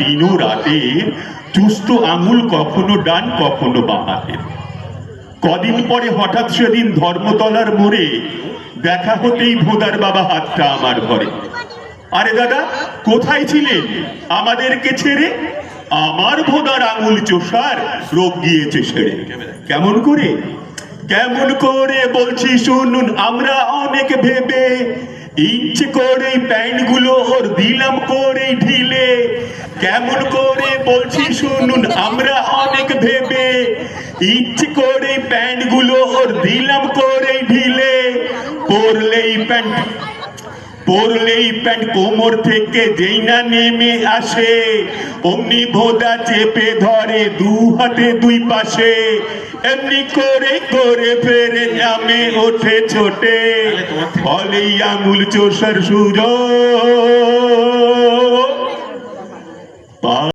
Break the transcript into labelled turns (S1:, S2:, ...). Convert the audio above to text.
S1: দিন ও রাতে চুষ্ট আঙুল কখনো ডান কখনো বাঁ হাতের। কদিন পরে হঠাৎ সেদিন ধর্মতলার মোড়ে দেখা হতেই ভোদার বাবা হাতটা আমার ঘরে। আরে দাদা, কোথায় ছিলেন আমাদেরকে ছেড়ে? আমার ভোদার আঙুল চোষার রোগ গিয়েছে সেরে। কেমন করে কেমন করে বলছি শুনুন, আমরা অনেক ভেবে ইচ্ছে করে প্যান্ট গুলো ওর দিলাম করে ঢিলে। কেমন করে বলছি শুনুন, আমরা অনেক ভেবে ইচ্ছে করে প্যান্ট গুলো ওর দিলাম করে ঢিলে। পরলেই প্যান্ট কোমর থেকে যেই না নেমে আসে, অমনি ভোদা চেপে ধরে দু হাতে দুই পাশে। এমনি করে করে ফেরে নামে ওঠে ছোটে, ফলেই আঙুল চোষার সুযোগ।